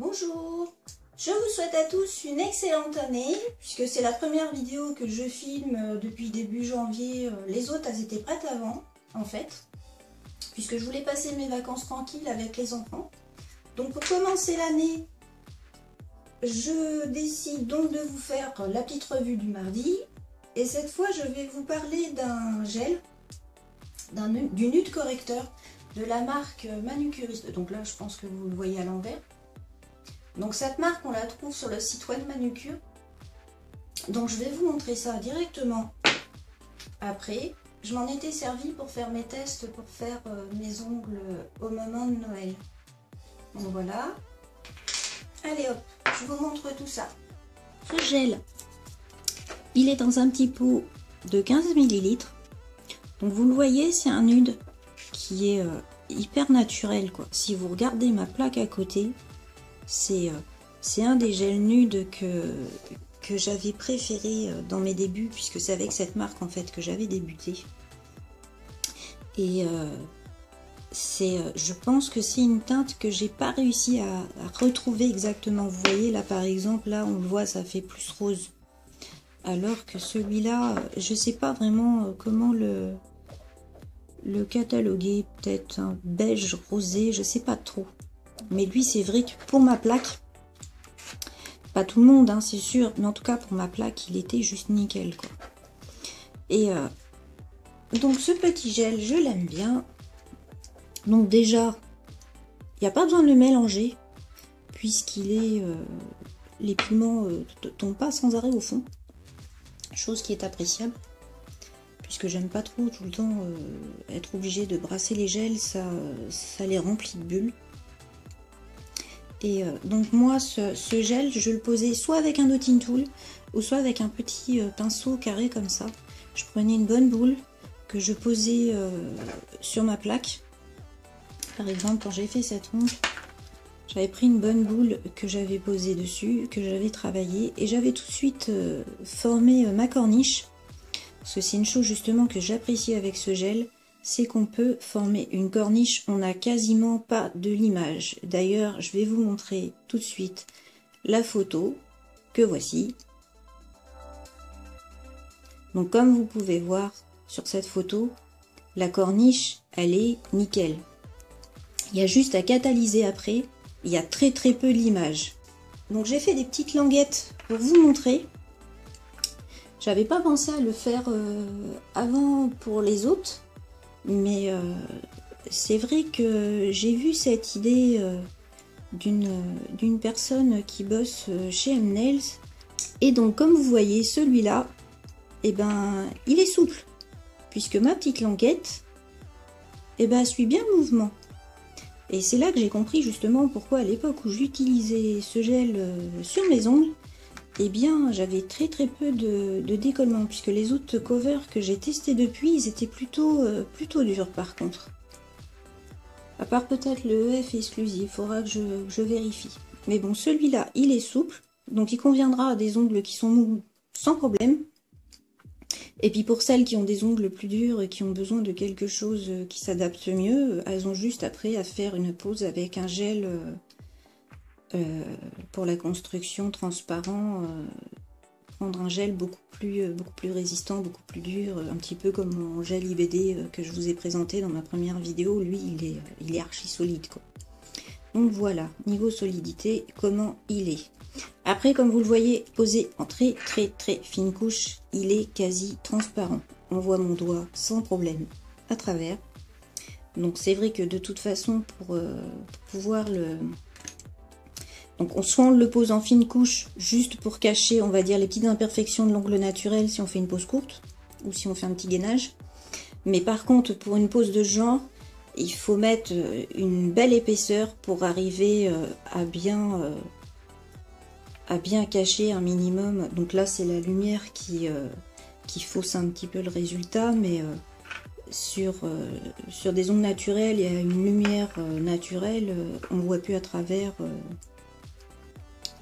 Bonjour, je vous souhaite à tous une excellente année, puisque c'est la première vidéo que je filme depuis début janvier. Les autres, elles étaient prêtes avant, en fait, puisque je voulais passer mes vacances tranquilles avec les enfants. Donc pour commencer l'année, je décide donc de vous faire la petite revue du mardi. Et cette fois, je vais vous parler d'un gel, du nude correcteur de la marque Manucuriste. Donc là, je pense que vous le voyez à l'envers. Donc cette marque, on la trouve sur le site web Manucure. Donc je vais vous montrer ça directement après. Je m'en étais servi pour faire mes tests, pour faire mes ongles au moment de Noël. Donc voilà. Allez hop, je vous montre tout ça. Ce gel, il est dans un petit pot de 15 ml. Donc vous le voyez, c'est un nude qui est hyper naturel, quoi. Si vous regardez ma plaque à côté, c'est un des gels nudes que j'avais préféré dans mes débuts, puisque c'est avec cette marque en fait que j'avais débuté. Et je pense que c'est une teinte que j'ai pas réussi à retrouver exactement. Vous voyez là par exemple, là on le voit, ça fait plus rose. Alors que celui-là, je sais pas vraiment comment le cataloguer, peut-être un beige rosé, je sais pas trop. Mais lui, c'est vrai que pour ma plaque, pas tout le monde, hein, c'est sûr, mais en tout cas pour ma plaque, il était juste nickel, quoi. Et donc ce petit gel, je l'aime bien. Donc déjà, il n'y a pas besoin de le mélanger, puisqu'il est... les pigments ne tombent pas sans arrêt au fond. Chose qui est appréciable, puisque j'aime pas trop tout le temps être obligé de brasser les gels, ça les remplit de bulles. Et donc moi, ce gel, je le posais soit avec un dotting tool, ou soit avec un petit pinceau carré comme ça. Je prenais une bonne boule que je posais sur ma plaque. Par exemple, quand j'ai fait cette ongle, j'avais pris une bonne boule que j'avais posée dessus, que j'avais travaillée, et j'avais tout de suite formé ma corniche. Parce que c'est une chose justement que j'apprécie avec ce gel, c'est qu'on peut former une corniche, on n'a quasiment pas de l'image. D'ailleurs, je vais vous montrer tout de suite la photo que voici. Donc comme vous pouvez voir sur cette photo, la corniche, elle est nickel. Il y a juste à catalyser après, il y a très peu l'image. Donc j'ai fait des petites languettes pour vous montrer. J'avais pas pensé à le faire avant pour les autres. Mais c'est vrai que j'ai vu cette idée d'une personne qui bosse chez M-Nails. Et donc comme vous voyez, celui-là, eh ben, il est souple. Puisque ma petite languette, eh ben, suit bien le mouvement. Et c'est là que j'ai compris justement pourquoi à l'époque où j'utilisais ce gel sur mes ongles, eh bien j'avais très peu de décollement, puisque les autres covers que j'ai testés depuis, ils étaient plutôt durs par contre. À part peut-être le EF exclusif, il faudra que je vérifie. Mais bon, celui-là, il est souple, donc il conviendra à des ongles qui sont mous sans problème. Et puis pour celles qui ont des ongles plus durs et qui ont besoin de quelque chose qui s'adapte mieux, elles ont juste après à faire une pause avec un gel... pour la construction transparent, prendre un gel beaucoup plus résistant, beaucoup plus dur, un petit peu comme mon gel IBD que je vous ai présenté dans ma première vidéo. Lui, il est archi solide, quoi. Donc voilà, niveau solidité, comment il est. Après, comme vous le voyez, posé en très fine couche, il est quasi transparent. On voit mon doigt sans problème à travers. Donc c'est vrai que de toute façon, pour pouvoir le... Donc soit on le pose en fine couche, juste pour cacher, on va dire, les petites imperfections de l'ongle naturel si on fait une pose courte, ou si on fait un petit gainage. Mais par contre, pour une pose de ce genre, il faut mettre une belle épaisseur pour arriver à bien cacher un minimum. Donc là, c'est la lumière qui fausse un petit peu le résultat, mais sur des ongles naturels, il y a une lumière naturelle, on ne voit plus à travers...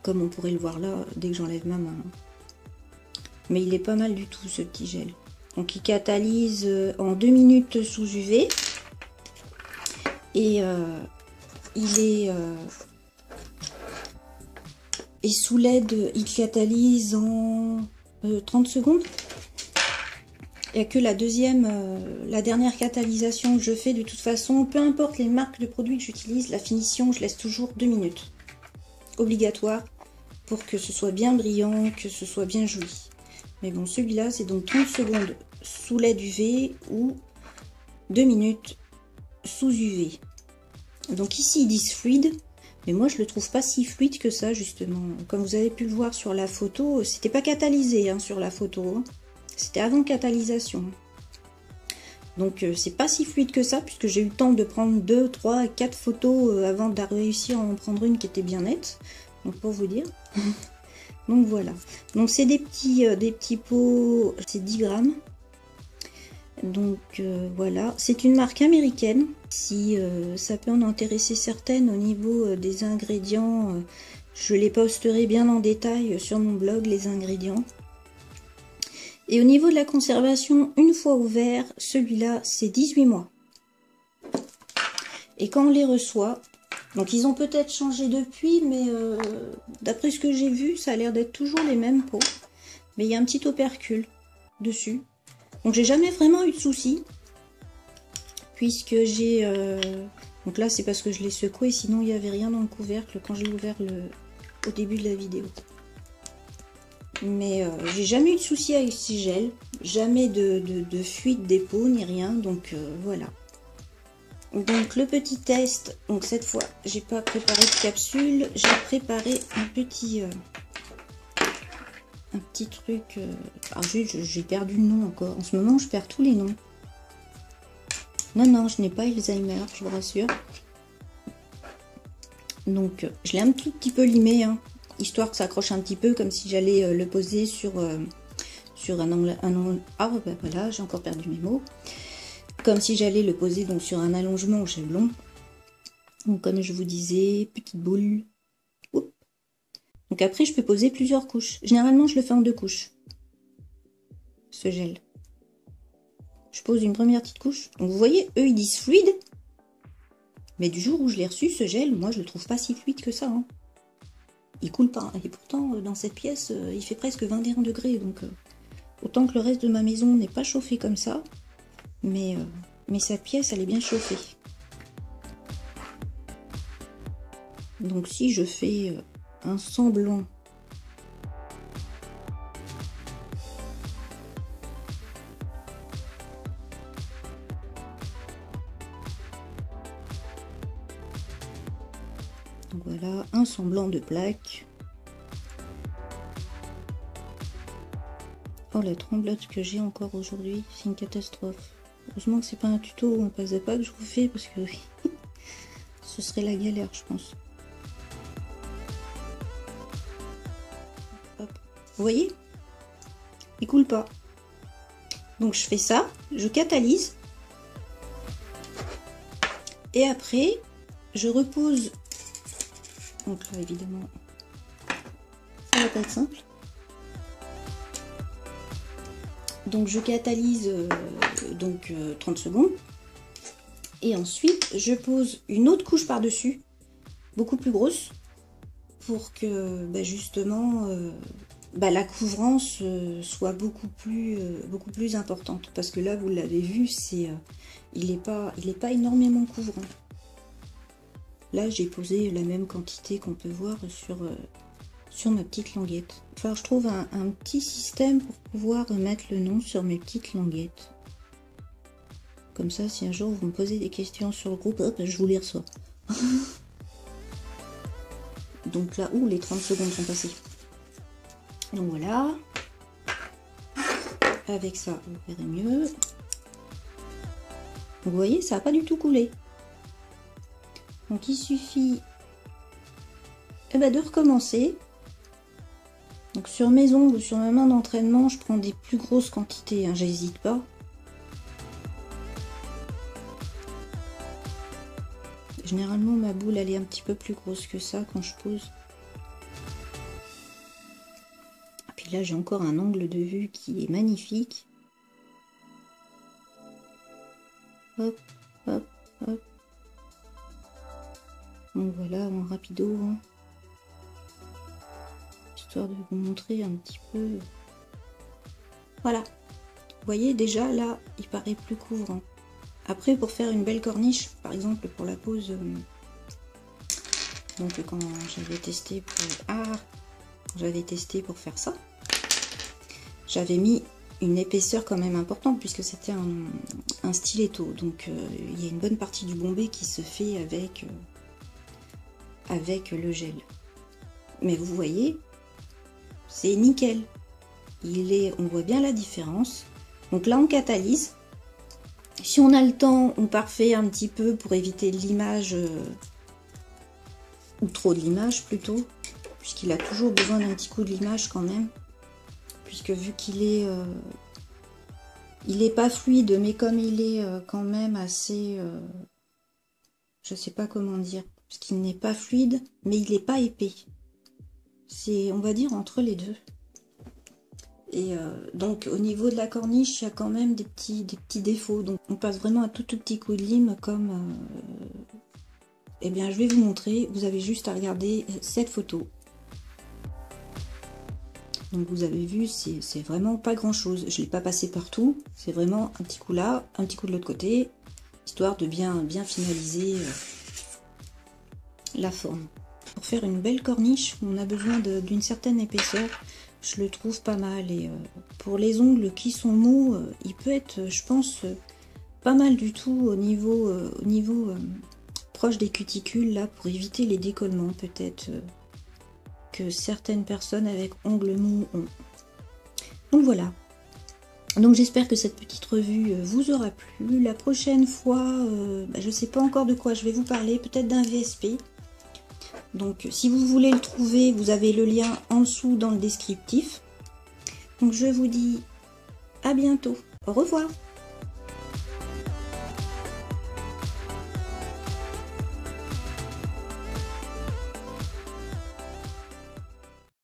comme on pourrait le voir là, dès que j'enlève ma main. Mais il est pas mal du tout, ce petit gel. Donc il catalyse en 2 minutes sous UV. Et il est Et sous LED, il catalyse en 30 secondes. Il n'y a que la dernière catalysation que je fais de toute façon. Peu importe les marques de produits que j'utilise, la finition, je laisse toujours 2 minutes. Obligatoire pour que ce soit bien brillant, que ce soit bien joli. Mais bon, celui-là, c'est donc 30 secondes sous LED UV ou 2 minutes sous UV. Donc ici, ils disent fluide. Mais moi, je le trouve pas si fluide que ça, justement. Comme vous avez pu le voir sur la photo, c'était pas catalysé hein, sur la photo. Hein. C'était avant catalysation. Donc, c'est pas si fluide que ça, puisque j'ai eu le temps de prendre 2, 3, 4 photos avant de réussir à en prendre une qui était bien nette. Donc, pour vous dire. Donc, voilà. Donc, c'est des petits pots, c'est 10 grammes. Donc voilà, c'est une marque américaine. Si ça peut en intéresser certaines au niveau des ingrédients, je les posterai bien en détail sur mon blog, les ingrédients. Et au niveau de la conservation, une fois ouvert, celui-là c'est 18 mois. Et quand on les reçoit, donc ils ont peut-être changé depuis, mais d'après ce que j'ai vu, ça a l'air d'être toujours les mêmes pots. Mais il y a un petit opercule dessus. Donc j'ai jamais vraiment eu de soucis, puisque j'ai... Donc là c'est parce que je l'ai secoué, sinon il n'y avait rien dans le couvercle quand j'ai ouvert au début de la vidéo. Mais j'ai jamais eu de soucis avec ce gel, jamais de fuite des pots ni rien, donc voilà. Donc le petit test, donc cette fois j'ai pas préparé de capsule, j'ai préparé un petit truc. Alors j'ai perdu le nom encore. En ce moment, je perds tous les noms. Non, je n'ai pas Alzheimer, je vous rassure. Donc, je l'ai un tout petit peu limé, hein, histoire que ça accroche un petit peu, comme si j'allais le poser sur un angle. Ah, ben voilà, j'ai encore perdu mes mots. Comme si j'allais le poser donc sur un allongement au chablon. Donc, comme je vous disais, petite boule. Oups. Donc après, je peux poser plusieurs couches. Généralement, je le fais en 2 couches. Ce gel. Je pose une première petite couche. Donc vous voyez, eux, ils disent fluide. Mais du jour où je l'ai reçu, ce gel, moi, je le trouve pas si fluide que ça. Hein. Il coule pas. Et pourtant, dans cette pièce, il fait presque 21 degrés. Donc, autant que le reste de ma maison n'est pas chauffé comme ça. Mais cette pièce, elle est bien chauffée. Donc si je fais un semblant donc voilà, un semblant de plaque. Oh la tremblote que j'ai encore aujourd'hui, c'est une catastrophe. Heureusement que c'est pas un tuto ou un pas à pas que je vous fais parce que ce serait la galère je pense. Hop. Vous voyez, il coule pas. Donc je fais ça, je catalyse. Et après, je repose. Donc là évidemment, ça va pas être simple. Donc je catalyse 30 secondes. Et ensuite, je pose une autre couche par-dessus, beaucoup plus grosse, pour que justement la couvrance soit beaucoup plus importante. Parce que là, vous l'avez vu, il n'est pas énormément couvrant. Là, j'ai posé la même quantité qu'on peut voir sur ma petite languette. Enfin, je trouve un petit système pour pouvoir mettre le nom sur mes petites languettes. Comme ça, si un jour vous me posez des questions sur le groupe, hop, je vous les reçois. Donc là, où les 30 secondes sont passées. Donc voilà. Avec ça, vous verrez mieux. Donc, vous voyez, ça n'a pas du tout coulé. Donc il suffit de recommencer. Donc sur mes ongles ou sur ma main d'entraînement, je prends des plus grosses quantités, hein, j'hésite pas. Généralement ma boule elle est un petit peu plus grosse que ça quand je pose. Et puis là j'ai encore un angle de vue qui est magnifique. Hop, hop, hop. Donc voilà, en rapido. Hein. histoire de vous montrer un petit peu. Voilà. Vous voyez, déjà là, il paraît plus couvrant. Après, pour faire une belle corniche, par exemple pour la pose, donc quand j'avais testé pour faire ça, j'avais mis une épaisseur quand même importante puisque c'était un stiletto. Donc il y a une bonne partie du bombé qui se fait avec le gel. Mais vous voyez, c'est nickel. On voit bien la différence. Donc là, on catalyse. Si on a le temps, on parfait un petit peu pour éviter l'image, ou trop de l'image plutôt, puisqu'il a toujours besoin d'un petit coup de l'image quand même. Puisque vu qu'il est, il est pas fluide, mais comme il est quand même assez, je sais pas comment dire, parce qu'il n'est pas fluide, mais il n'est pas épais. C'est, on va dire, entre les deux. Et donc au niveau de la corniche, il y a quand même des petits défauts. Donc on passe vraiment un tout petit coup de lime comme... eh bien je vais vous montrer, vous avez juste à regarder cette photo. Donc vous avez vu, c'est vraiment pas grand chose. Je ne l'ai pas passé partout, c'est vraiment un petit coup là, un petit coup de l'autre côté, histoire de bien finaliser la forme. Pour faire une belle corniche, on a besoin d'une certaine épaisseur. Je le trouve pas mal. Et pour les ongles qui sont mous, il peut être, je pense, pas mal du tout au niveau proche des cuticules, là, pour éviter les décollements, peut-être que certaines personnes avec ongles mous ont. Donc voilà. Donc j'espère que cette petite revue vous aura plu. La prochaine fois, je sais pas encore de quoi je vais vous parler, peut-être d'un VSP. Donc si vous voulez le trouver, vous avez le lien en dessous dans le descriptif. Donc je vous dis à bientôt. Au revoir.